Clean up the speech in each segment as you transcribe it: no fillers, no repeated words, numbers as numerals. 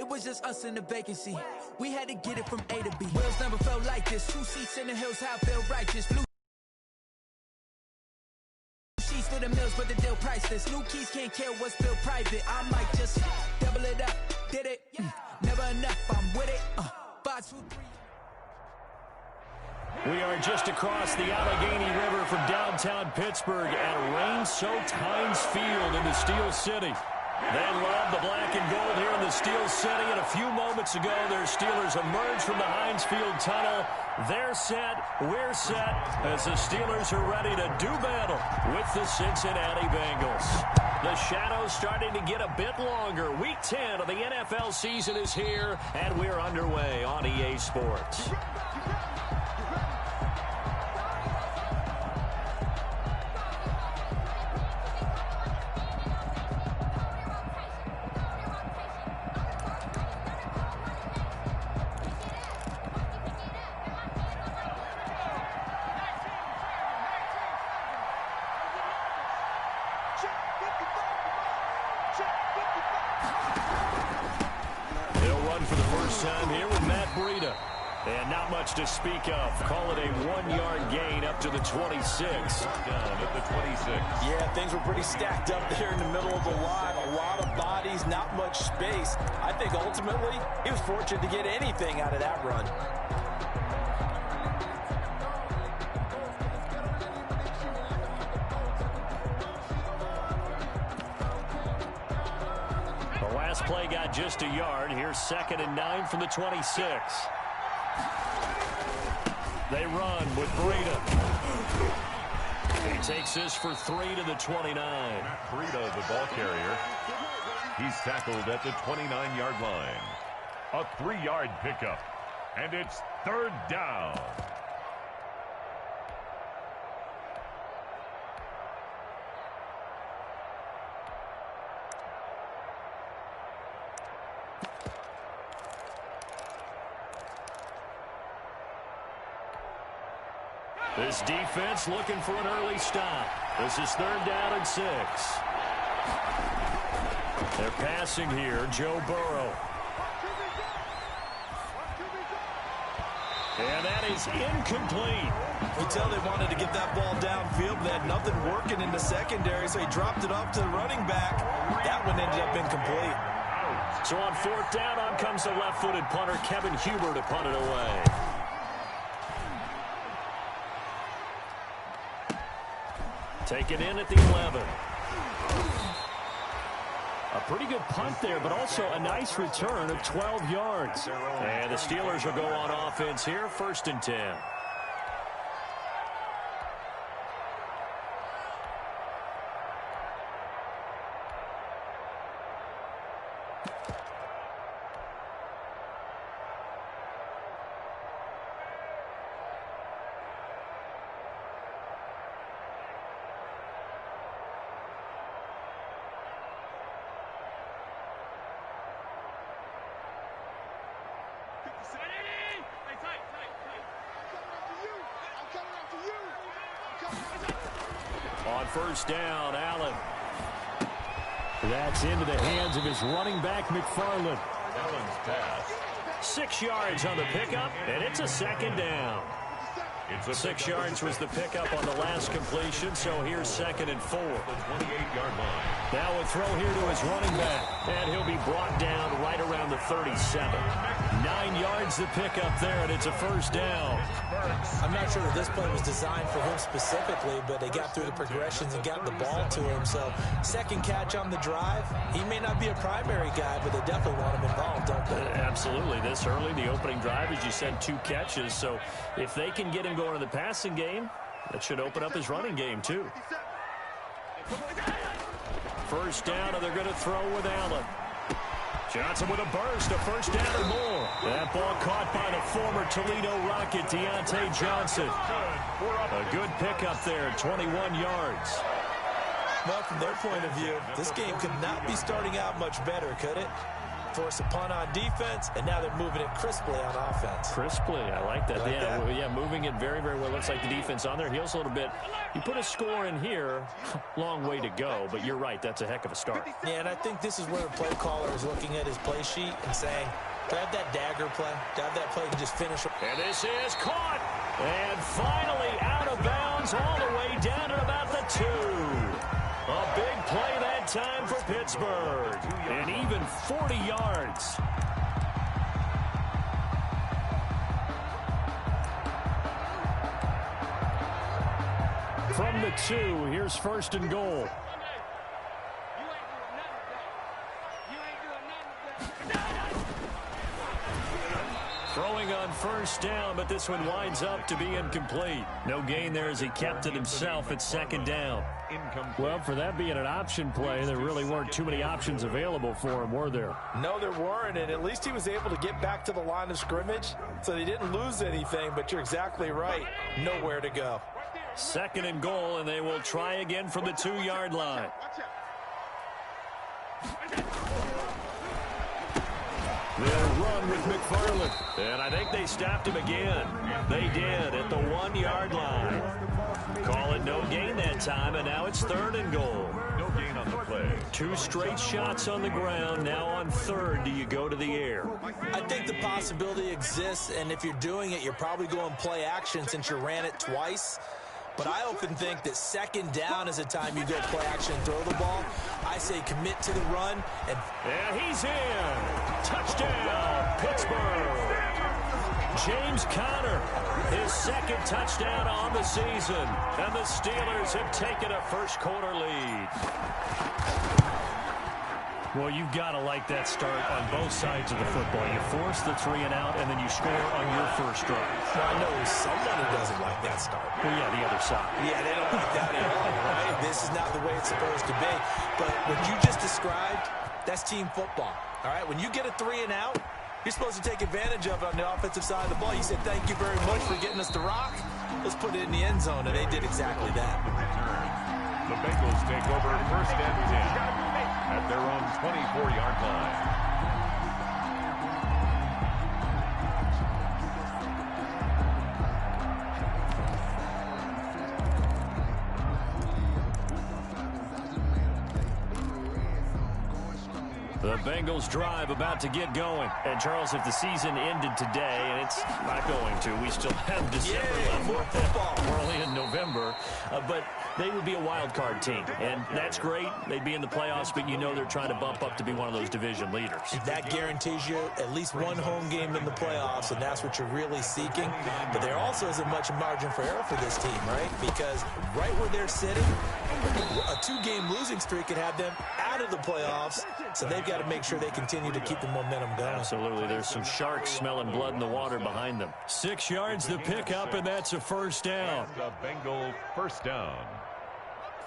it was just us in the vacancy. We had to get it from A to B. Wheels never felt like this. 2 seats in the hills, how I feel righteous. Blue sheets for the meals, but the deal priceless. New keys can't kill what's still private. I might just double it up. Did it? Never enough. I'm with it. 5, 2, 3. We are just across the Allegheny River from downtown Pittsburgh at rain-soaked Heinz Field in the Steel City. They love the black and gold here in the Steel City, and a few moments ago, their Steelers emerged from the Heinz Field tunnel. They're set, we're set, as the Steelers are ready to do battle with the Cincinnati Bengals. The shadow's starting to get a bit longer. Week 10 of the NFL season is here, and we're underway on EA Sports. To speak of. Call it a 1-yard gain up to the 26. Down at the 26. Yeah, things were pretty stacked up there in the middle of the line. A lot of bodies, not much space. I think ultimately he was fortunate to get anything out of that run. The last play got just a yard. Here's 2nd and 9 from the 26. They run with Breida. He takes this for 3 to the 29. Breida, the ball carrier. He's tackled at the 29-yard line. A 3-yard pickup. And it's 3rd down. This defense looking for an early stop. This is 3rd down and 6. They're passing here, Joe Burrow. And that is incomplete. You can tell they wanted to get that ball downfield. They had nothing working in the secondary, so he dropped it off to the running back. That one ended up incomplete. So on 4th down, on comes the left-footed punter, Kevin Huber, to punt it away. Taken in at the 11. A pretty good punt there, but also a nice return of 12 yards. And the Steelers will go on offense here, 1st and 10. On 1st down, Allen. That's into the hands of his running back, McFarland. Allen's pass. 6 yards on the pickup, and it's a 2nd down. 6 yards was the pickup on the last completion, so here's 2nd and 4. The 28-yard line. Now a throw here to his running back, and he'll be brought down right around the 37. 9 yards the pickup there, and it's a 1st down. I'm not sure that this play was designed for him specifically, but they got through the progressions and got the ball to him. So 2nd catch on the drive. He may not be a primary guy, but they definitely want him involved, don't they? Absolutely. This early, the opening drive, as you said, 2 catches. So if they can get him going in the passing game, that should open up his running game too. 1st down, and they're going to throw with Allen. Johnson with a burst, a 1st down or more. That ball caught by the former Toledo Rocket, Deontay Johnson. A good pickup there, 21 yards. Well, from their point of view, this game could not be starting out much better, could it? force a punt on defense, and now they're moving it crisply on offense. Crisply, I like that. Like yeah, moving it very, very well. Looks like the defense on their heels a little bit. You put a score in here, long way to go, but you're right, that's a heck of a start. Yeah, and I think this is where the play caller is looking at his play sheet and saying, do I have that dagger play? Do I have that play to just finish it? And this is caught. And finally out of bounds all the way down to about the 2. A big play that time for Pittsburgh. And even 40 yards. From the 2, here's 1st and goal. Throwing on 1st down, but this one winds up to be incomplete. No gain there as he kept it himself at 2nd down. Well, for that being an option play, there really weren't too many options available for him, were there? No, there weren't, and at least he was able to get back to the line of scrimmage, so they didn't lose anything, but you're exactly right. Nowhere to go. 2nd and goal, and they will try again from the 2-yard line. They'll run with McFarland. And I think they stopped him again. They did at the 1-yard line. Call it no gain that time, and now it's 3rd and goal. No gain on the play. 2 straight shots on the ground. Now on 3rd, do you go to the air? I think the possibility exists, and if you're doing it, you're probably going play action since you ran it twice. But I often think that 2nd down is a time you go play action and throw the ball. I say commit to the run. And he's in. Touchdown, Pittsburgh. James Conner, his 2nd touchdown on the season. And the Steelers have taken a first-quarter lead. Well, you've got to like that start on both sides of the football. You force the 3 and out, and then you score on your first drive. Well, I know someone who doesn't like that start. Well, yeah, the other side. Yeah, they don't like that at all, right? This is not the way it's supposed to be. But what you just described, that's team football, all right? When you get a 3 and out, you're supposed to take advantage of it on the offensive side of the ball. You said, thank you very much for getting us the rock. Let's put it in the end zone, and they did exactly that. The Bengals take over 1st and 10 at their own 24-yard line. The Bengals drive about to get going. And, Charles, if the season ended today, and it's not going to, we still have December left. More football. We're only in November. But they would be a wild card team. And that's great. They'd be in the playoffs, but you know they're trying to bump up to be one of those division leaders. That guarantees you at least one home game in the playoffs, and that's what you're really seeking. But there also isn't much margin for error for this team, right? Because right where they're sitting, a 2-game losing streak could have them out of the playoffs, so they've got to make sure they continue to keep the momentum going. Absolutely. There's some sharks smelling blood in the water behind them. 6 yards the pickup, and that's a 1st down. The Bengal 1st down.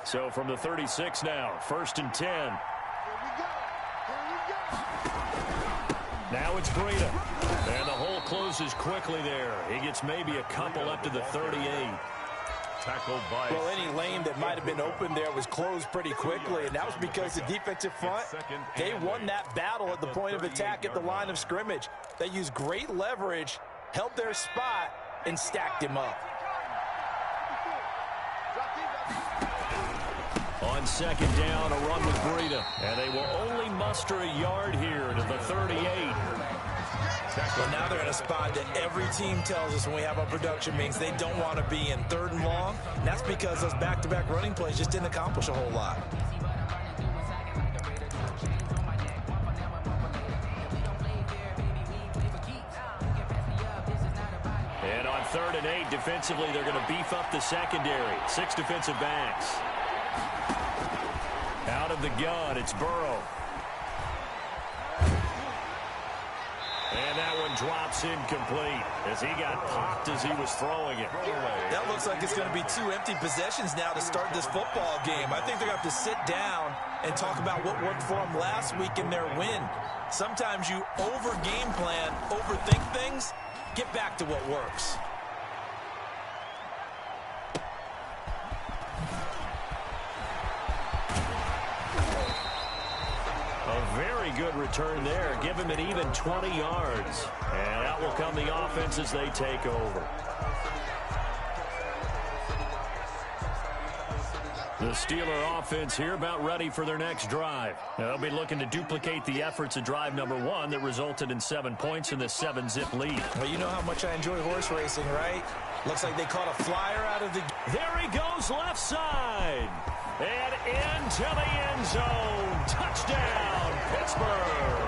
So from the 36 now, 1st and 10. Now it's Breida. And the hole closes quickly there. He gets maybe a couple up to the 38. Tackled by... Well, any lane that might have been open there was closed pretty quickly, and that was because the defensive front, they won that battle at the point of attack at the line of scrimmage. They used great leverage, held their spot, and stacked him up. On 2nd down, a run with Breida. And they will only muster a yard here to the 38. Well, now they're in a spot that every team tells us when we have our production meetings they don't want to be in, 3rd and long. And that's because those back-to-back running plays just didn't accomplish a whole lot. And on 3rd and 8, defensively, they're going to beef up the secondary. 6 defensive backs. Out of the gun, it's Burrow. And that one drops incomplete as he got popped as he was throwing it. That looks like it's going to be 2 empty possessions now to start this football game. I think they're going to have to sit down and talk about what worked for them last week in their win. Sometimes you over-game plan, overthink things, get back to what works. A very good return there. Give him an even 20 yards. And out will come the offense as they take over. The Steeler offense here about ready for their next drive. They'll be looking to duplicate the efforts of drive number 1 that resulted in 7 points in the 7-zip lead. Well, you know how much I enjoy horse racing, right? Looks like they caught a flyer out of the... There he goes left side. And into the end zone. Touchdown, Pittsburgh.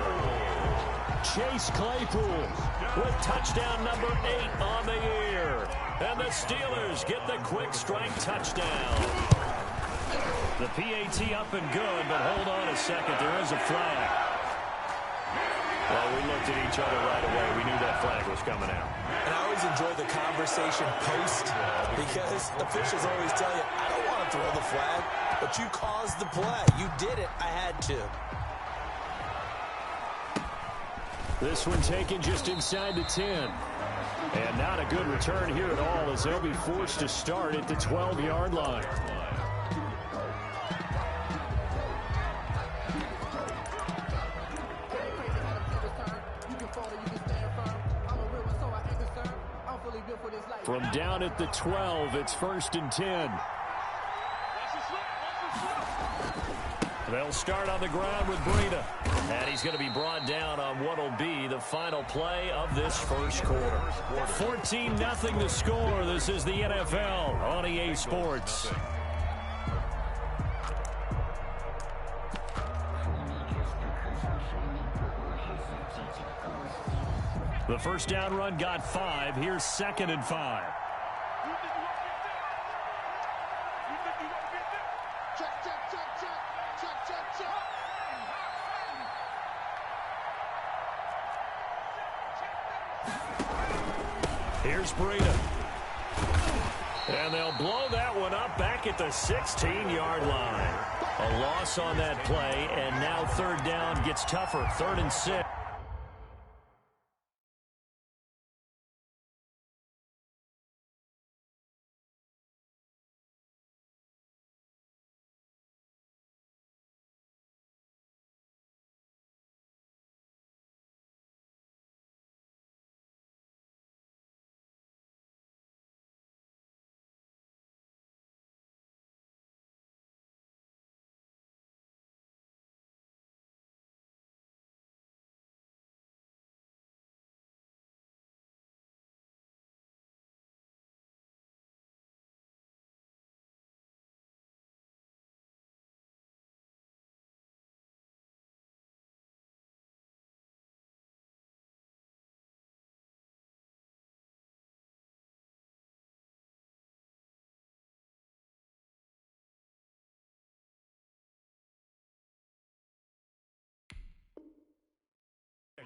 Chase Claypool with touchdown number 8 on the year. And the Steelers get the quick strike touchdown. The PAT up and good, but hold on a second. There is a flag. Well, we looked at each other right away. We knew that flag was coming out. And I always enjoy the conversation post because officials always tell you, I don't want to throw the flag, but you caused the play. You did it. I had to. This one taken just inside the 10. And not a good return here at all as they'll be forced to start at the 12-yard line. From down at the 12, it's 1st and 10. They'll start on the ground with Breida. And he's going to be brought down on what will be the final play of this first quarter. 14-0 the score. This is the NFL on EA Sports. The first down run got 5. Here's 2nd and 5. Here's Breida. And they'll blow that one up back at the 16-yard line. A loss on that play, and now 3rd down gets tougher. 3rd and 6.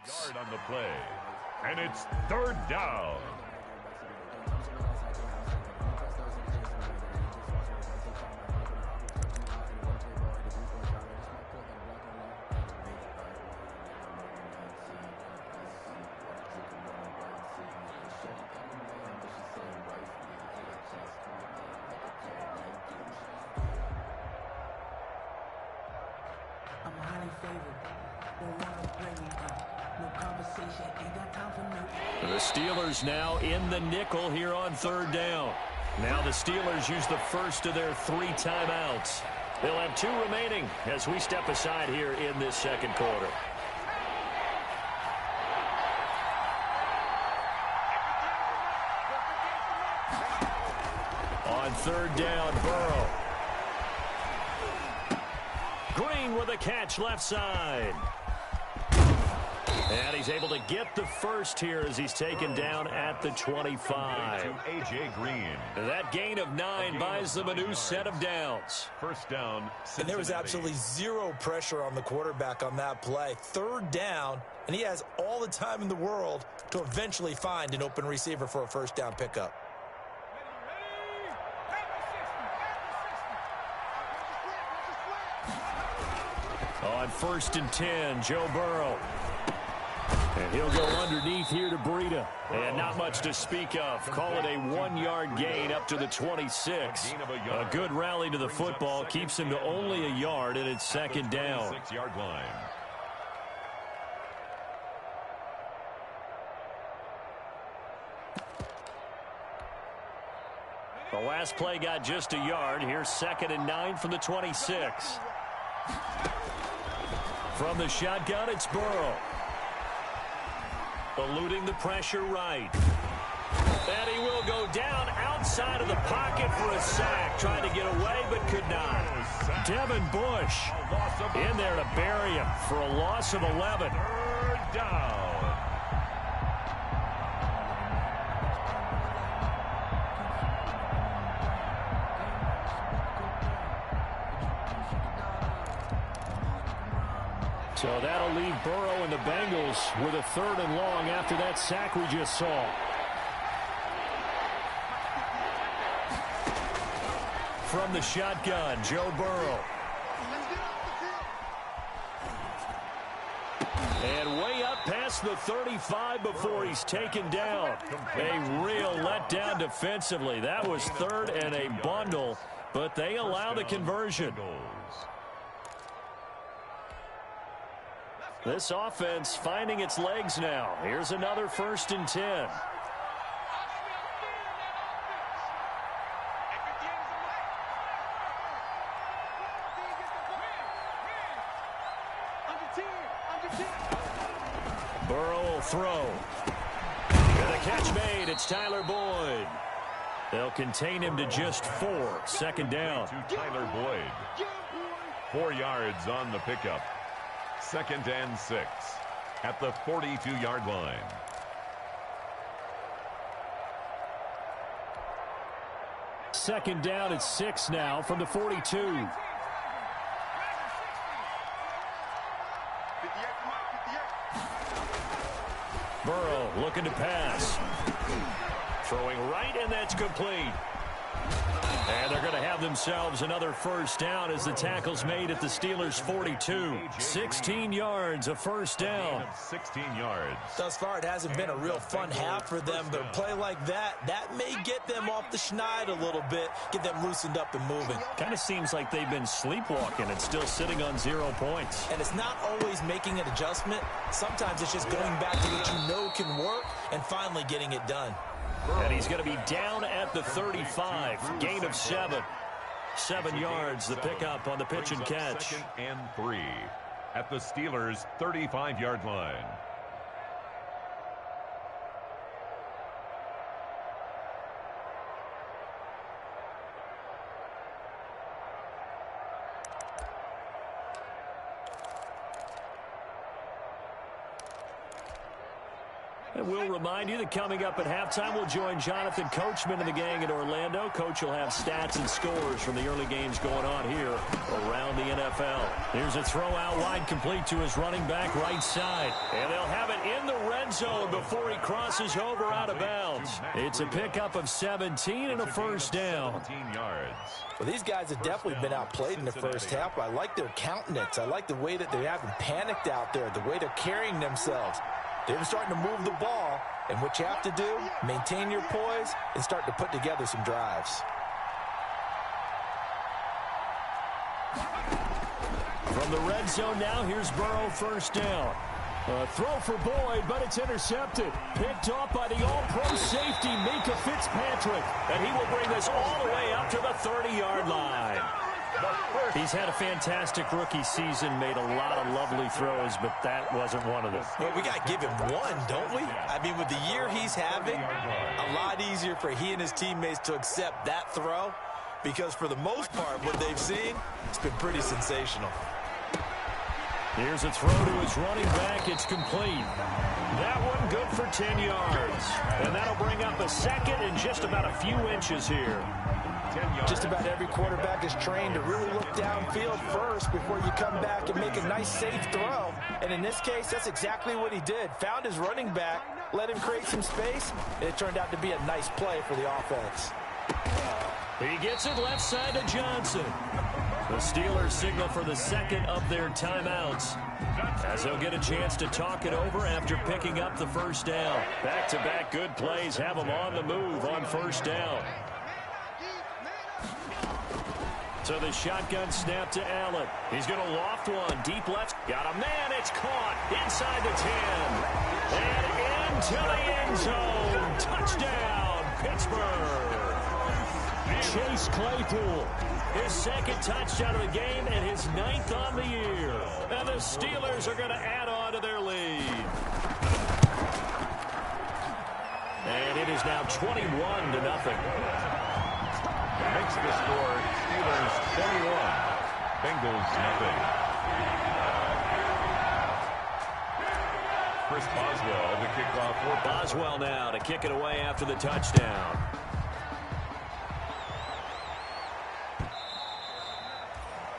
Yard on the play, and it's 3rd down. I'm highly favored. Don't want to bring me up. No conversation, ain't got time for no. The Steelers now in the nickel here on 3rd down. Now the Steelers use the first of their 3 timeouts. They'll have 2 remaining as we step aside here in this 2nd quarter. On 3rd down, Burrow. Green with a catch left side. And he's able to get the first here as he's taken down at the 25. A.J. Green. That gain of 9 buys them a new set of downs. 1st down, Cincinnati. And there was absolutely 0 pressure on the quarterback on that play. 3rd down, and he has all the time in the world to eventually find an open receiver for a 1st down pickup. On 1st and 10, Joe Burrow. And he'll go underneath here to Breida. And not much to speak of. Call it a 1-yard gain up to the 26. A good rally to the football keeps him to only a yard, and it's 2nd down. 6-yard line. The last play got just a yard. Here's 2nd and 9 from the 26. From the shotgun, it's Burrow. Eluding the pressure right. And he will go down outside of the pocket for a sack. Trying to get away, but could not. Devin Bush in there to bury him for a loss of 11. 3rd down. So that'll leave Burrow and the Bengals with a 3rd and long after that sack we just saw. From the shotgun, Joe Burrow. And way up past the 35 before he's taken down. A real letdown defensively. That was 3rd and a bundle, but they allow the conversion. This offense finding its legs now. Here's another 1st and 10. Burrow will throw. And the catch made. It's Tyler Boyd. They'll contain him to just 4. 2nd down. To Tyler Boyd. 4 yards on the pickup. 2nd and 6 at the 42-yard line. Second down at 6 now from the 42. Burrow looking to pass. Throwing right, and that's complete. And they're going to have themselves another 1st down as the tackle's made at the Steelers' 42. 16 yards, a 1st down. 16 yards. Thus far, it hasn't been a real fun half for them, but a play like that may get them off the schneid a little bit, get them loosened up and moving. Kind of seems like they've been sleepwalking and still sitting on 0 points. And it's not always making an adjustment. Sometimes it's just going back to what you know can work and finally getting it done. And he's going to be down at the 35. Gain of 7. 7 yards, the pickup on the pitch and catch. 2nd and 3 at the Steelers' 35-yard line. And we'll remind you that coming up at halftime, we'll join Jonathan Coachman and the gang in Orlando. Coach will have stats and scores from the early games going on here around the NFL. Here's a throw out wide, complete to his running back right side. And they'll have it in the red zone before he crosses over out of bounds. It's a pickup of 17 and a 1st down. 17 yards. Well, these guys have definitely been outplayed in the first half. I like their countenance. I like the way that they haven't panicked out there, the way they're carrying themselves. They're starting to move the ball, and what you have to do, maintain your poise and start to put together some drives. From the red zone now, here's Burrow, 1st down. A throw for Boyd, but it's intercepted. Picked off by the all-pro safety, Minka Fitzpatrick. And he will bring this all the way up to the 30-yard line. He's had a fantastic rookie season, made a lot of lovely throws, but that wasn't one of them. Well, we got to give him one, don't we? I mean, with the year he's having, a lot easier for he and his teammates to accept that throw, because for the most part, what they've seen, it's been pretty sensational. Here's a throw to his running back. It's complete. That one good for 10 yards. And that'll bring up a 2nd and just about a few inches here. Just about every quarterback is trained to really look downfield first before you come back and make a nice, safe throw. And in this case, that's exactly what he did. Found his running back, let him create some space, and it turned out to be a nice play for the offense. He gets it left side to Johnson. The Steelers signal for the 2nd of their timeouts, as they'll get a chance to talk it over after picking up the 1st down. Back-to-back good plays have them on the move on 1st down. So the shotgun snap to Allen. He's going to loft one. Deep left. Got a man. It's caught. Inside the 10. And into the end zone. Touchdown, Pittsburgh. Chase Claypool. His second touchdown of the game and his 9th on the year. And the Steelers are going to add on to their lead. And it is now 21-0. Makes the score Steelers 21, Bengals nothing. Chris Boswell to kick off for Boswell now to kick it away after the touchdown.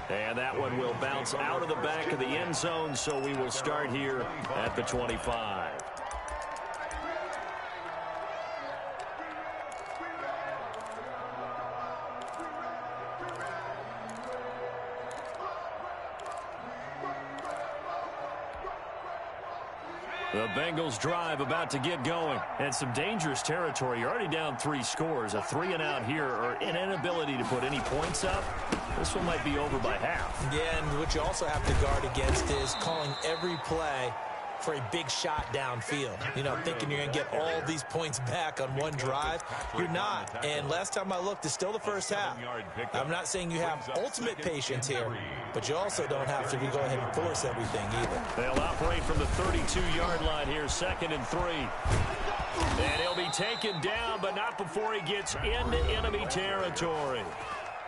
And that one will bounce out of the back of the end zone, so we will start here at the 25. The Bengals drive about to get going. And some dangerous territory. You're already down 3 scores. A 3-and-out here or an inability to put any points up. This one might be over by half. Yeah, and what you also have to guard against is calling every play for a big shot downfield. You know, thinking you're going to get all these points back on one drive. You're not. And last time I looked, it's still the first half. I'm not saying you have ultimate patience here, but you also don't have to go ahead and force everything either. They'll operate from the 32-yard line here, 2nd and 3. And he'll be taken down, but not before he gets into enemy territory.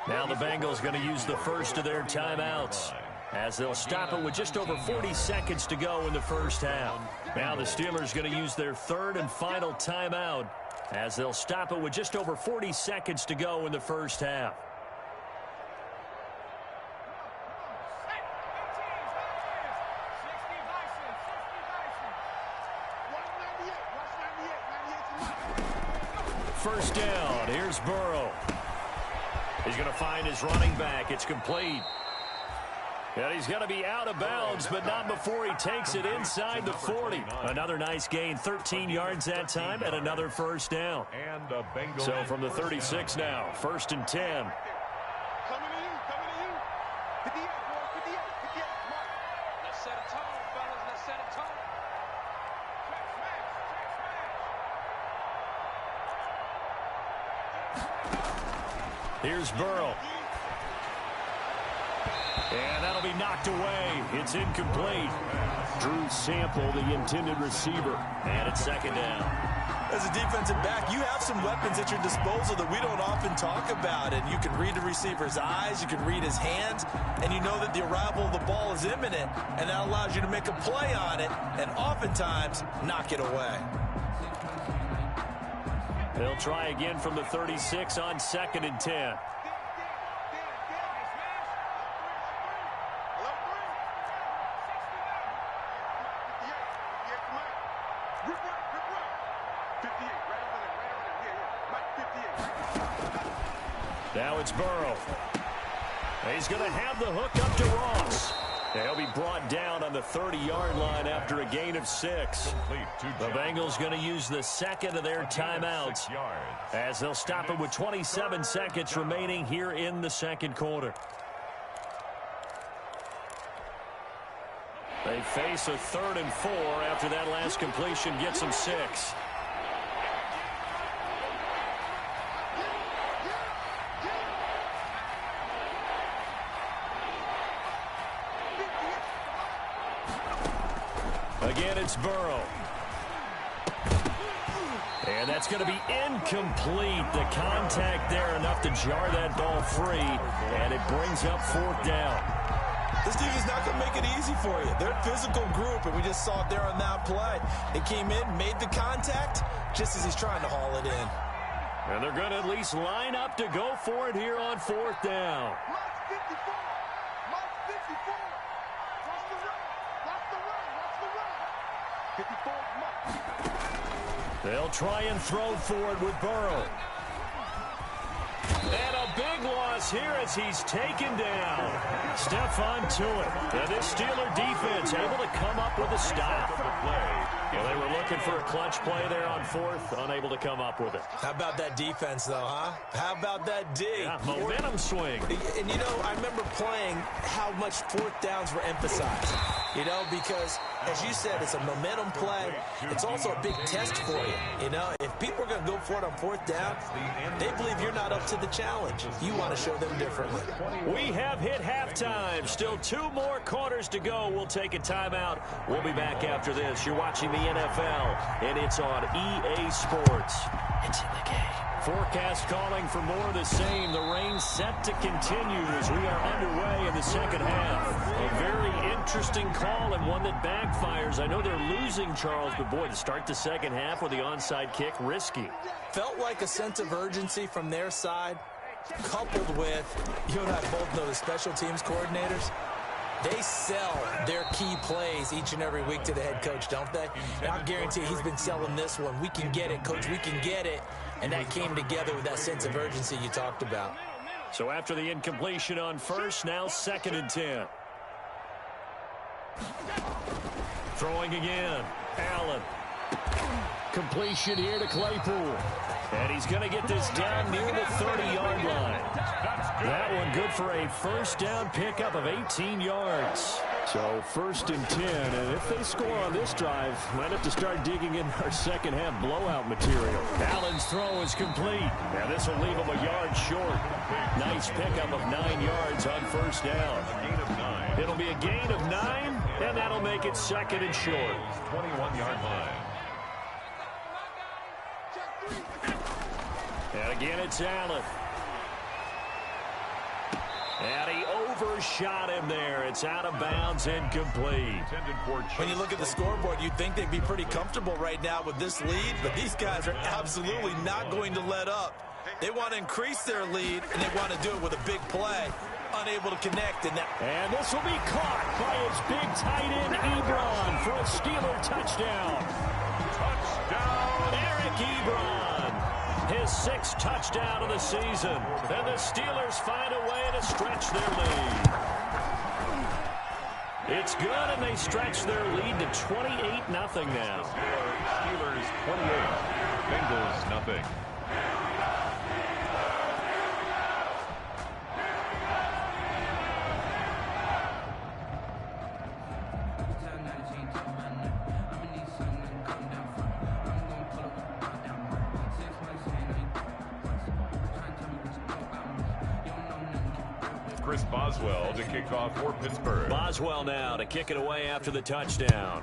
Now the Bengals going to use the first of their timeouts, as they'll stop it with just over 40 seconds to go in the first half. Now the Steelers going to use their 3rd and final timeout, as they'll stop it with just over 40 seconds to go in the first half. First down, here's Burrow. He's going to find his running back. It's complete. And he's going to be out of bounds, but not before he takes it inside the 40. Another nice gain, 13 yards that time, and another first down. So from the 36 now, 1st and 10. Coming to you, coming to you. 58, boy, 58, 58. Come on. Let's set a tone, fellas. Let's set a tone. Here's Burrow. And that'll be knocked away. It's incomplete. Drew Sample, the intended receiver. And it's 2nd down. As a defensive back, you have some weapons at your disposal that we don't often talk about. And you can read the receiver's eyes, you can read his hands, and you know that the arrival of the ball is imminent, and that allows you to make a play on it and oftentimes knock it away. They'll try again from the 36 on 2nd and 10. Now it's Burrow. He's going to have the hook up to Ross. He'll be brought down on the 30-yard line after a gain of 6. The Bengals going to use the 2nd of their timeouts, as they'll stop it with 27 seconds remaining here in the 2nd quarter. They face a 3rd and 4 after that last completion gets them 6. Again, it's Burrow. And that's going to be incomplete. The contact there enough to jar that ball free, and it brings up 4th down. This team is not going to make it easy for you. They're a physical group, and we just saw it there on that play. They came in, made the contact, just as he's trying to haul it in. And they're going to at least line up to go for it here on 4th down. They'll try and throw for it with Burrow. And a big loss here as he's taken down. Stephon Tuitt. And this Steeler defense able to come up with a stop. Well, they were looking for a clutch play there on 4th, unable to come up with it. How about that defense, though, huh? How about that D? Yeah, momentum swing. And, you know, I remember playing how much 4th downs were emphasized. You know, because as you said, it's a momentum play. It's also a big test for you. You know, if people are going to go for it on 4th down, they believe you're not up to the challenge. You want to show them differently. We have hit halftime. Still 2 more quarters to go. We'll take a timeout. We'll be back after this. You're watching the NFL, and it's on EA Sports. It's in the game. Forecast calling for more of the same. The rain set to continue as we are underway in the second half. A very interesting call and one that backfires. I know they're losing, Charles, but boy, to start the second half with the onside kick, risky. Felt like a sense of urgency from their side, coupled with, you and I both know the special teams coordinators. They sell their key plays each and every week to the head coach, don't they? And I guarantee he's been selling this one. We can get it, coach. We can get it. And that came together with that sense of urgency you talked about. So after the incompletion on first, now 2nd and 10. Throwing again. Allen. Completion here to Claypool. And he's going to get this down near the 30-yard line. That one good for a first down pickup of 18 yards. So 1st and 10, and if they score on this drive, might have to start digging in our second half blowout material. Allen's throw is complete. Now this will leave him a yard short. Nice pickup of 9 yards on first down. It'll be a gain of 9, and that'll make it 2nd and short. 21-yard line. And again, it's Allen. And he overshot him there. It's out of bounds, incomplete. When you look at the scoreboard, you'd think they'd be pretty comfortable right now with this lead, but these guys are absolutely not going to let up. They want to increase their lead, and they want to do it with a big play. Unable to connect. And this will be caught by his big tight end, Ebron, for a Steeler touchdown. Touchdown, Eric Ebron. His 6th touchdown of the season. And the Steelers find a way to stretch their lead. It's good, and they stretch their lead to 28-0 now. Steelers 28, Bengals nothing. Chris Boswell to kick off for Pittsburgh. Boswell now to kick it away after the touchdown.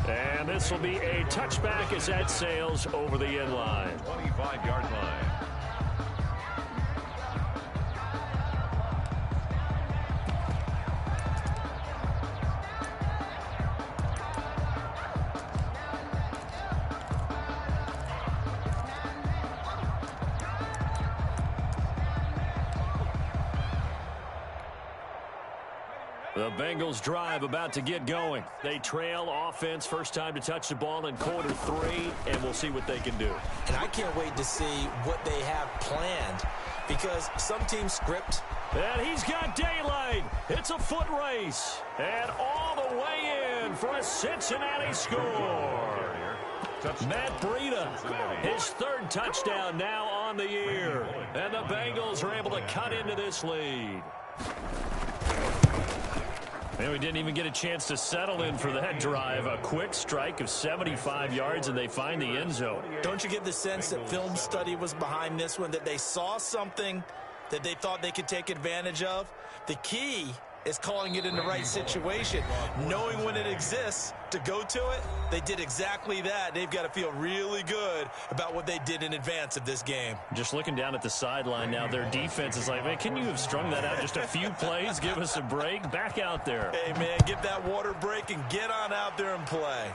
And this will be a touchback as that sails over the end line. 25-yard line. The Bengals drive about to get going. They trail offense, first time to touch the ball in quarter 3, and we'll see what they can do. And I can't wait to see what they have planned, because some teams script. And he's got daylight. It's a foot race. And all the way in for a Cincinnati score. Matt Breida, his 3rd touchdown now on the year. And the Bengals are able to cut into this lead. And we didn't even get a chance to settle in for that drive. A quick strike of 75 yards, and they find the end zone. Don't you get the sense that film study was behind this one, that they saw something that they thought they could take advantage of? The key is calling it in the right situation, knowing when it exists to go to it. They did exactly that. They've got to feel really good about what they did in advance of this game. Just looking down at the sideline now, their defense is like, man, can you have strung that out just a few plays? Give us a break. Back out there. Hey, man, get that water break and get on out there and play.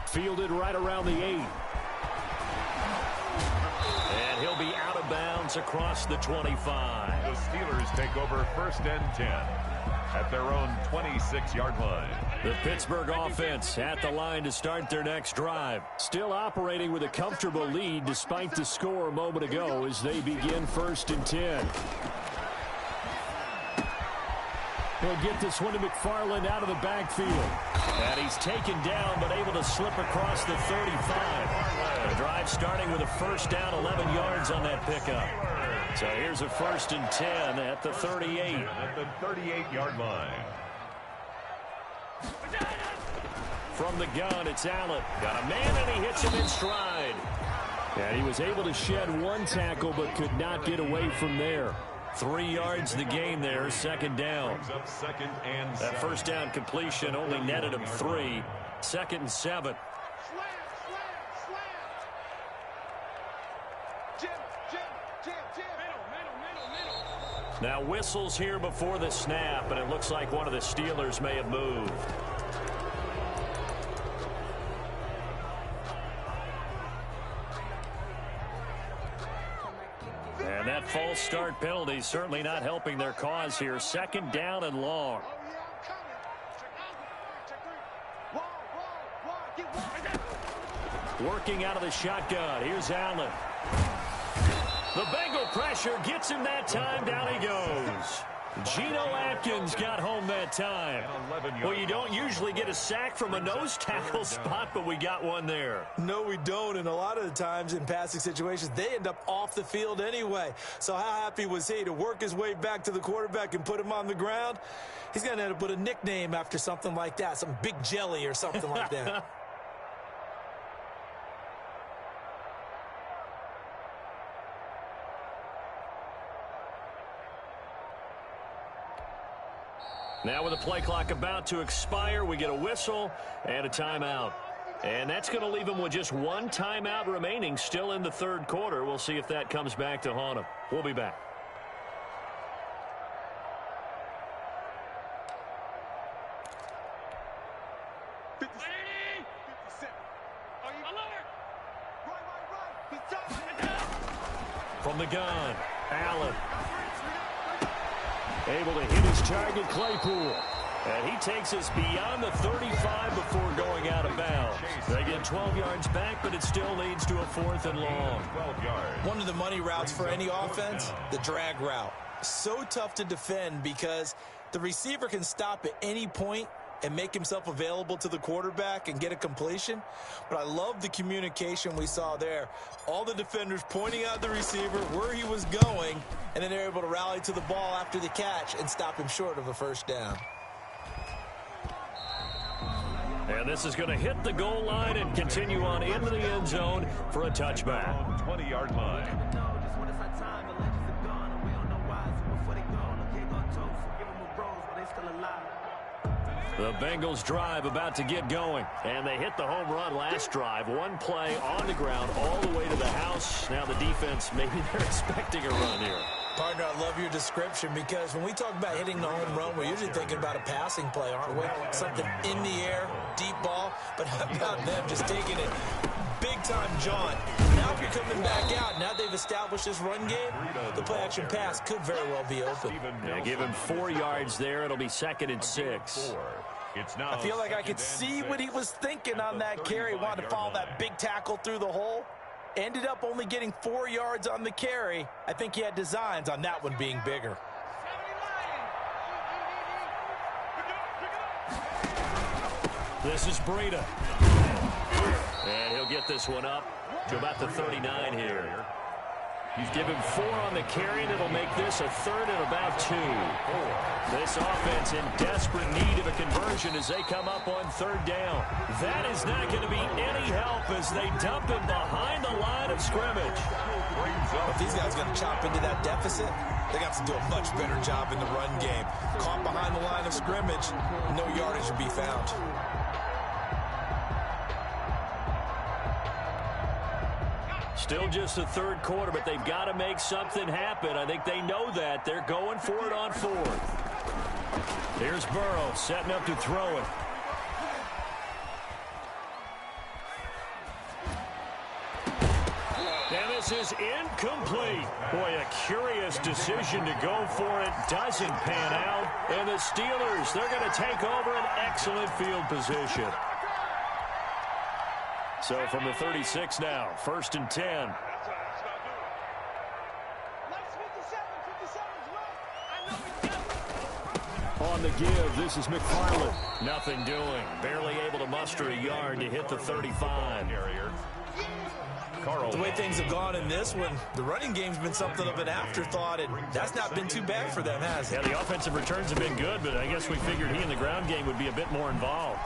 Fielded right around the 8. And he'll be out of bounds across the 25. The Steelers take over 1st and 10 at their own 26-yard line. The Pittsburgh offense at the line to start their next drive. Still operating with a comfortable lead despite the score a moment ago as they begin 1st and 10. He'll get this one to McFarland out of the backfield. And he's taken down but able to slip across the 35. The drive starting with a first down, 11 yards on that pickup. So here's a 1st and 10 at the 38. At the 38-yard line. From the gun, it's Allen. Got a man, and he hits him in stride. And he was able to shed one tackle, but could not get away from there. 3 yards the gain there, 2nd down. Brings up 2nd and 7. That 1st down completion only netted him 3. 2nd and 7. Now whistles here before the snap, and it looks like one of the Steelers may have moved. And that false start penalty certainly not helping their cause here. 2nd down and long. Working out of the shotgun. Here's Allen. The Bengal pressure gets him that time. Down he goes. Geno Atkins got home that time. Well, you don't usually get a sack from a nose tackle spot, but we got one there. No, we don't. And a lot of the times in passing situations, they end up off the field anyway. So how happy was he to work his way back to the quarterback and put him on the ground? He's going to end up with a nickname after something like that, some Big Jelly or something like that. Now with the play clock about to expire, we get a whistle and a timeout. And that's going to leave him with just one timeout remaining still in the 3rd quarter. We'll see if that comes back to haunt him. We'll be back. From the gun, Allen. Able to hit his target, Claypool. And he takes us beyond the 35 before going out of bounds. They get 12 yards back, but it still leads to a 4th and long. 12 yards. One of the money routes for any offense, the drag route. So tough to defend because the receiver can stop at any point and make himself available to the quarterback and get a completion. But I love the communication we saw there. All the defenders pointing out the receiver, where he was going, and then they're able to rally to the ball after the catch and stop him short of a 1st down. And this is going to hit the goal line and continue on into the end zone for a touchback. 20-yard line. The Bengals drive about to get going, and they hit the home run last drive. One play on the ground all the way to the house. Now the defense, maybe they're expecting a run here. Partner, I love your description because when we talk about hitting the home run, we're usually thinking about a passing play, aren't we? Something in the air, deep ball. But how about them just taking it big-time John? Now if you're coming back out, now they've established this run game, the play-action pass could very well be open. Yeah, give him 4 yards there. It'll be 2nd and 6. I feel like I could see what he was thinking on that carry. Wanted to follow that big tackle through the hole. Ended up only getting 4 yards on the carry. I think he had designs on that one being bigger. This is Breida. And he'll get this one up to about the 39 here. He's given 4 on the carry, and it'll make this a 3rd and about 2. This offense in desperate need of a conversion as they come up on 3rd down. That is not going to be any help as they dump him behind the line of scrimmage. If these guys are going to chop into that deficit, they got to do a much better job in the run game. Caught behind the line of scrimmage, no yardage to be found. Still just the 3rd quarter, but they've got to make something happen. I think they know that. They're going for it on 4th. Here's Burrow setting up to throw it. And this is incomplete. Boy, a curious decision to go for it. Doesn't pan out. And the Steelers, they're going to take over an excellent field position. So from the 36 now, 1st and 10. On the give, this is McFarland. Nothing doing. Barely able to muster a yard to hit the 35. Carl. The way things have gone in this one, the running game's been something of an afterthought, and that's not been too bad for them, has it? Yeah, the offensive returns have been good, but I guess we figured he in the ground game would be a bit more involved.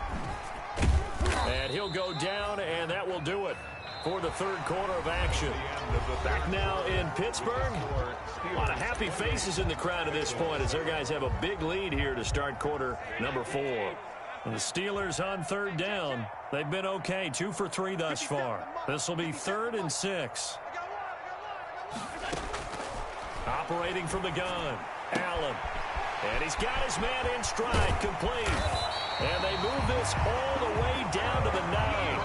And he'll go down, and that will do it for the third quarter of action. Back now in Pittsburgh. A lot of happy faces in the crowd at this point as their guys have a big lead here to start quarter number 4. And the Steelers on third down. They've been okay, 2 for 3 thus far. This will be 3rd and 6. Operating from the gun, Allen. And he's got his man in stride, complete. And they move this all the way down to the 9.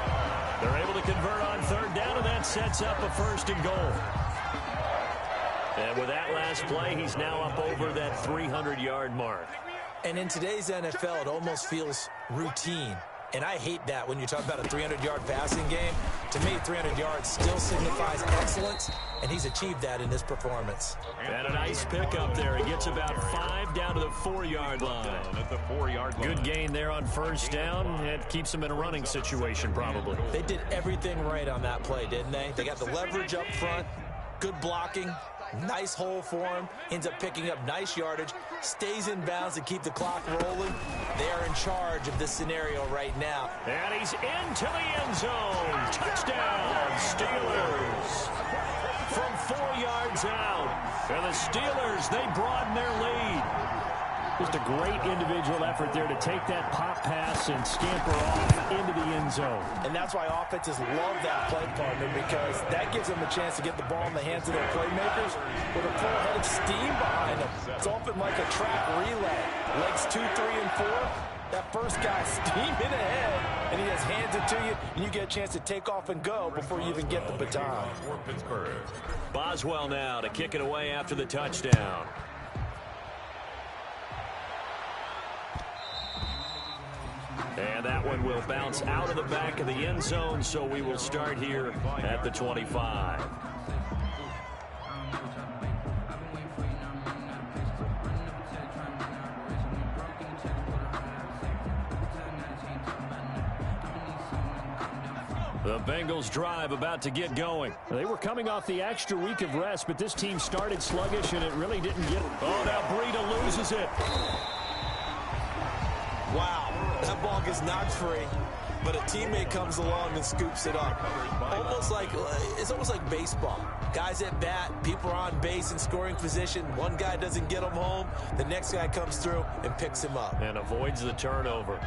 They're able to convert on third down, and that sets up a 1st and goal. And with that last play, he's now up over that 300-yard mark. And in today's NFL, it almost feels routine. And I hate that when you talk about a 300-yard passing game. To me, 300 yards still signifies excellence, and he's achieved that in this performance. And a nice pickup there. He gets about 5 down to the 4-yard line. At the 4-yard line. Good gain there on first down. It keeps him in a running situation, probably. They did everything right on that play, didn't they? They got the leverage up front, good blocking, nice hole for him, ends up picking up nice yardage, stays in bounds to keep the clock rolling. They are in charge of this scenario right now. And he's into the end zone. Touchdown, Steelers. From 4 yards out. And the Steelers, they broaden their lead. Just a great individual effort there to take that pop pass and scamper off into the end zone. And that's why offenses love that play partner, because that gives them a chance to get the ball in the hands of their playmakers with a full head of steam behind them. It's often like a track relay. Legs 2, 3, and 4. That first guy steaming ahead, and he just hands it to you, and you get a chance to take off and go before you even get the baton. Boswell now to kick it away after the touchdown. And that one will bounce out of the back of the end zone, so we will start here at the 25. The Bengals drive about to get going. They were coming off the extra week of rest, but this team started sluggish, and it really didn't get it. Oh, now Breida loses it. Wow, that ball gets knocked free, but a teammate comes along and scoops it up. It's almost like baseball. Guys at bat, people are on base in scoring position. One guy doesn't get him home. The next guy comes through and picks him up. And avoids the turnover.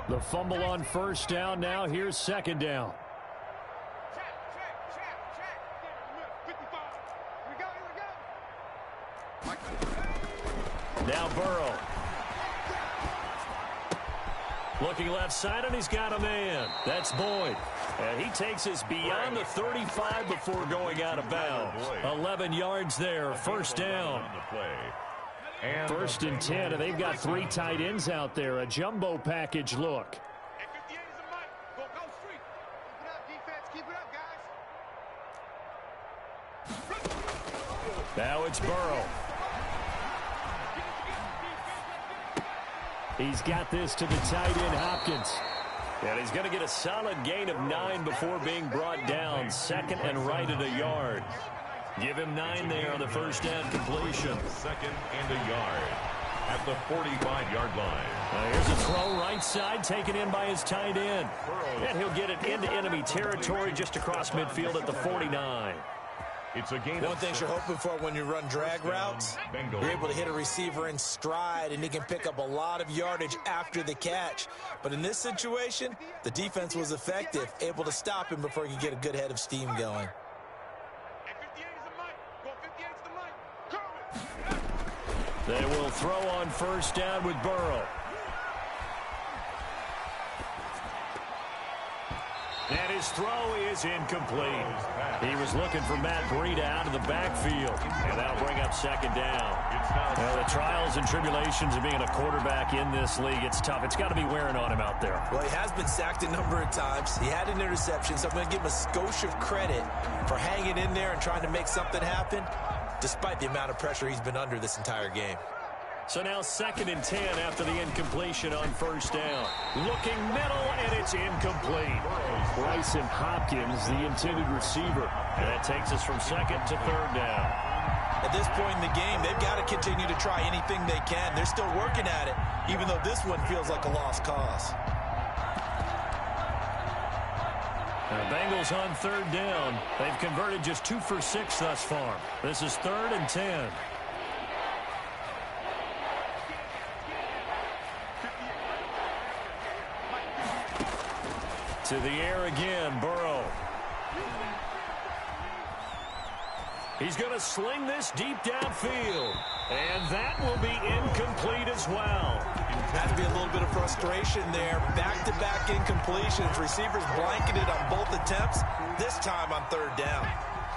The fumble on first down now. Here's second down. Now Burrow. Looking left side, and he's got a man. That's Boyd. And he takes us beyond the 35 before going out of bounds. 11 yards there, first down. First and 10, and they've got 3 tight ends out there. A jumbo package look. Now it's Burrow. He's got this to the tight end, Hopkins. And he's going to get a solid gain of 9 before being brought down. Second and right at a yard. Give him 9 there on the first down completion. Second and a yard at the 45-yard line. Here's a throw right side taken in by his tight end. And he'll get it into enemy territory just across midfield at the 49. It's a gain. One thing you're hoping for when you run drag routes, you're able to hit a receiver in stride, and he can pick up a lot of yardage after the catch. But in this situation, the defense was effective, able to stop him before he could get a good head of steam going. They will throw on first down with Burrow. And his throw is incomplete. He was looking for Matt Breida out of the backfield. And that'll bring up second down. Well, the trials and tribulations of being a quarterback in this league, it's tough. It's got to be wearing on him out there. Well, he has been sacked a number of times. He had an interception, so I'm going to give him a skosh of credit for hanging in there and trying to make something happen, despite the amount of pressure he's been under this entire game. So now 2nd and 10 after the incompletion on first down. Looking middle, and it's incomplete. Bryson Hopkins, the intended receiver. And that takes us from 2nd to 3rd down. At this point in the game, they've got to continue to try anything they can. They're still working at it, even though this one feels like a lost cause. The Bengals on 3rd down. They've converted just 2 for 6 thus far. This is 3rd and 10. To the air again, Burrow. He's going to sling this deep downfield. And that will be incomplete as well. Had to be a little bit of frustration there. Back-to-back incompletions. Receivers blanketed on both attempts, this time on 3rd down.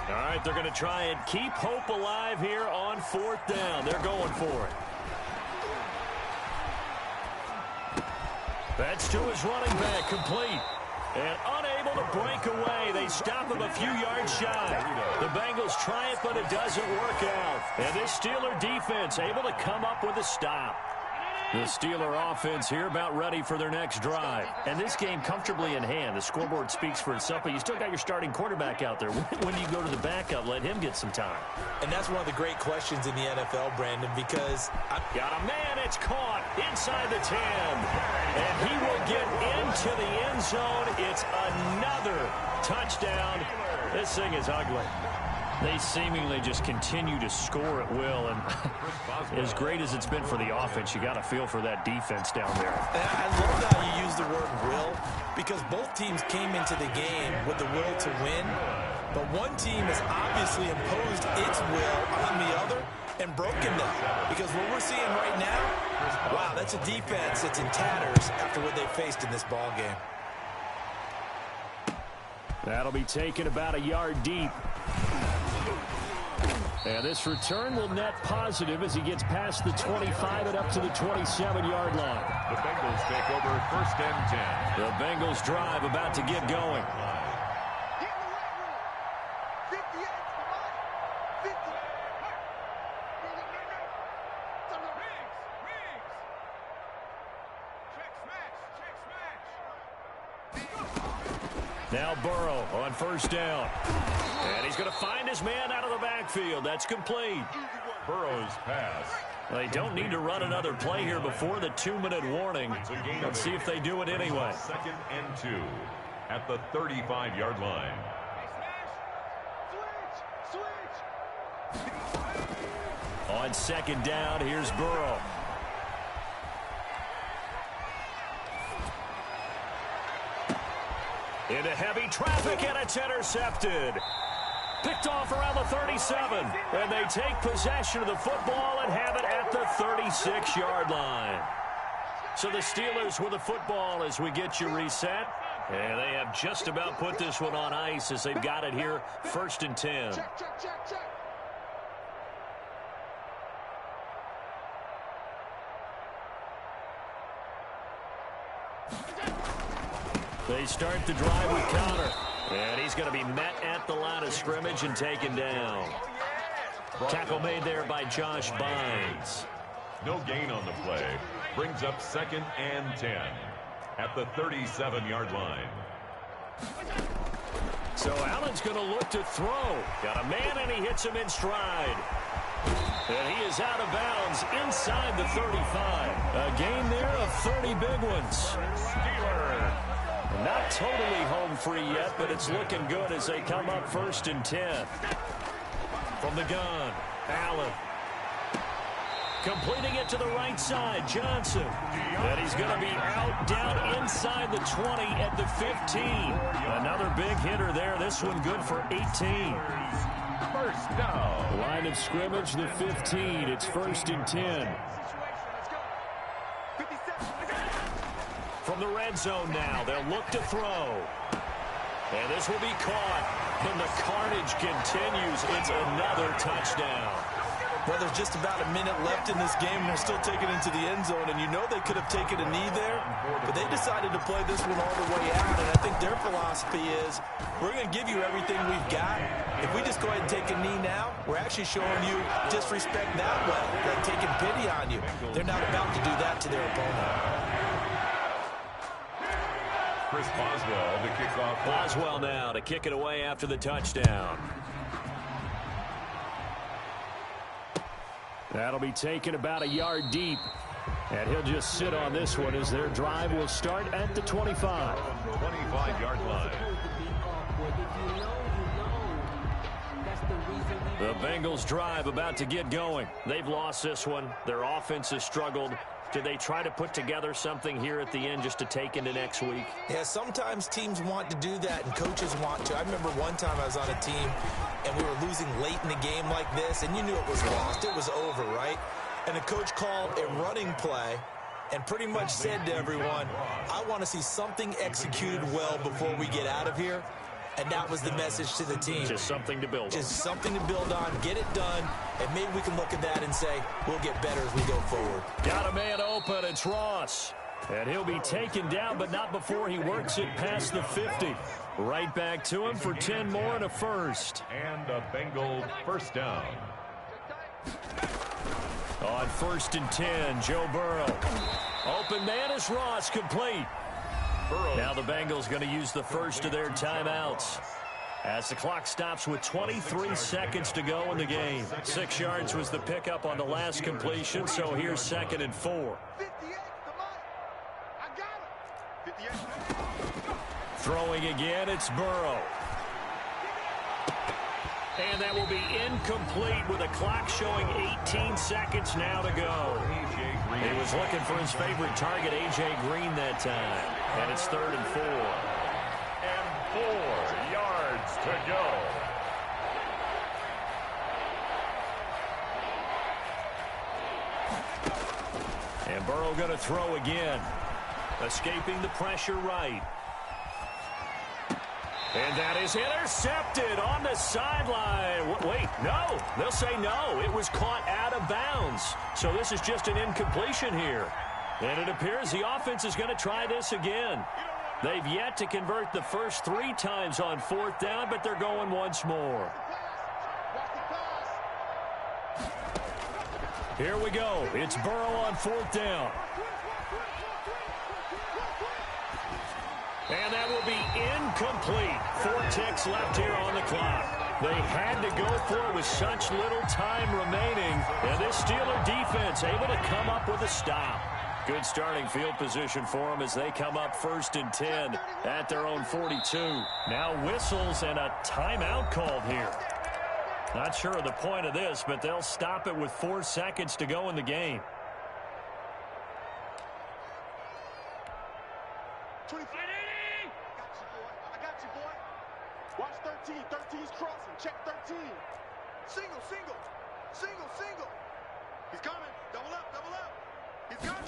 All right, they're going to try and keep hope alive here on 4th down. They're going for it. That's to his running back, complete. And unable to break away. They stop him a few yards shy. The Bengals try it, but it doesn't work out. And this Steeler defense able to come up with a stop. The Steeler offense here about ready for their next drive. And this game comfortably in hand. The scoreboard speaks for itself, but you still got your starting quarterback out there. When do you go to the backup? Let him get some time. And that's one of the great questions in the NFL, Brandon, because got a man, it's caught inside the 10. And he will get into the end zone. It's another touchdown. This thing is ugly. They seemingly just continue to score at will, and as great as it's been for the offense, you got to feel for that defense down there. And I love how you use the word will, because both teams came into the game with the will to win, but one team has obviously imposed its will on the other and broken them, because what we're seeing right now, wow, that's a defense that's in tatters after what they faced in this ball game. That'll be taken about a yard deep. And this return will net positive as he gets past the 25 and up to the 27-yard line. The Bengals take over 1st and 10. The Bengals drive about to get going. Now Burrow on 1st down. And he's going to find his man out of the backfield. That's complete. Burrow's pass. They don't need to run another play here before the 2-minute warning. Let's see if they do it anyway. 2nd and 2 at the 35-yard line. On 2nd down, here's Burrow. Into heavy traffic, and it's intercepted. Picked off around the 37, and they take possession of the football and have it at the 36-yard line. So the Steelers with the football as we get you reset. And they have just about put this one on ice as they've got it here, 1st and 10. Check. They start the drive with Connor. And he's going to be met at the line of scrimmage and taken down. Tackle made there by Josh Bynes. No gain on the play. Brings up 2nd and 10 at the 37-yard line. So Allen's going to look to throw. Got a man, and he hits him in stride. And he is out of bounds inside the 35. A gain there of 30 big ones. Not totally home free yet, but it's looking good as they come up 1st and 10. From the gun, Allen. Completing it to the right side, Johnson. And he's going to be out down inside the 20 at the 15. Another big hitter there. This one good for 18. 1st down. Line of scrimmage, the 15. It's 1st and 10. From the red zone now, they'll look to throw. And this will be caught. And the carnage continues. It's another touchdown. Well, there's just about a minute left in this game, and they're still taking it into the end zone, and you know they could have taken a knee there, but they decided to play this one all the way out, and I think their philosophy is, we're going to give you everything we've got. If we just go ahead and take a knee now, we're actually showing you disrespect that way, like taking pity on you. They're not about to do that to their opponent. Chris Boswell to kick off. Boswell now to kick it away after the touchdown. That'll be taken about a yard deep. And he'll just sit on this one as their drive will start at the 25. 25-yard line. The Bengals drive about to get going. They've lost this one. Their offense has struggled. Do they try to put together something here at the end just to take into next week? Yeah, sometimes teams want to do that and coaches want to. I remember one time I was on a team and we were losing late in the game like this, and you knew it was lost. It was over, right? And the coach called a running play and pretty much said to everyone, I want to see something executed well before we get out of here. And that was the message to the team. Just something to build on. Just something to build on, get it done, and maybe we can look at that and say, we'll get better as we go forward. Got a man open, it's Ross. And he'll be taken down, but not before he works it past the 50. Right back to him for 10 more and a first. And a Bengal first down. On 1st and 10, Joe Burrow. Open man is Ross, complete. Now the Bengals going to use the first of their timeouts as the clock stops with 23 seconds to go in the game. 6 yards was the pickup on the last completion, so here's 2nd and 4. Throwing again, it's Burrow. And that will be incomplete with a clock showing 18 seconds now to go. He was looking for his favorite target, A.J. Green, that time. And it's 3rd and 4. And 4 yards to go. And Burrow going to throw again. Escaping the pressure right. And that is intercepted on the sideline. Wait, no. They'll say no. It was caught out of bounds. So this is just an incompletion here. And it appears the offense is going to try this again. They've yet to convert the first 3 times on 4th down, but they're going once more. Here we go. It's Burrow on 4th down. And that will be incomplete. 4 ticks left here on the clock. They had to go for it with such little time remaining. And this Steeler defense able to come up with a stop. Good starting field position for them as they come up 1st and 10 at their own 42. Now whistles and a timeout called here. Not sure of the point of this, but they'll stop it with 4 seconds to go in the game. 25. I got you, boy. Watch 13. 13's crossing. Check 13. Single. He's coming. Double up. He's coming.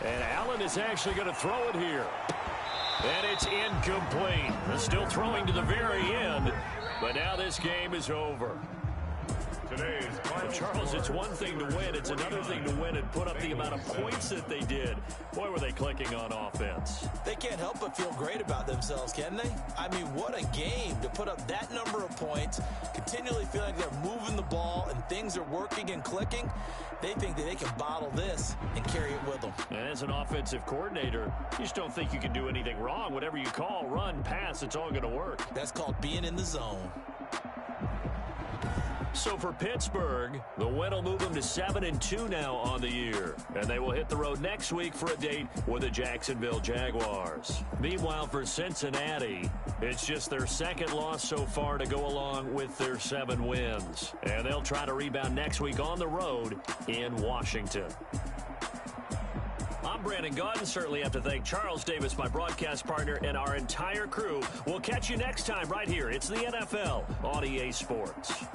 And Allen is actually going to throw it here. And it's incomplete. They're still throwing to the very end. But now this game is over. Today's final Charles, it's one thing to win. It's another thing to win and put up the amount of points that they did. Boy, were they clicking on offense. They can't help but feel great about themselves, can they? I mean, what a game to put up that number of points, continually feel like they're moving the ball and things are working and clicking. They think that they can bottle this and carry it with them. And as an offensive coordinator, you just don't think you can do anything wrong. Whatever you call, run, pass, it's all going to work. That's called being in the zone. So for Pittsburgh, the win will move them to 7-2 now on the year. And they will hit the road next week for a date with the Jacksonville Jaguars. Meanwhile, for Cincinnati, it's just their 2nd loss so far to go along with their 7 wins. And they'll try to rebound next week on the road in Washington. I'm Brandon Gaudin. Certainly have to thank Charles Davis, my broadcast partner, and our entire crew. We'll catch you next time right here. It's the NFL on EA Sports.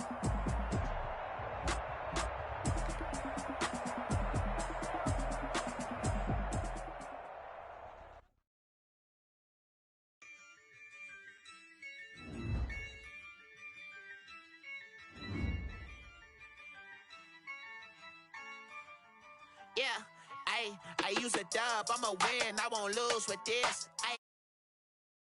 Yeah, I use a dub, I'ma win, I won't lose with this.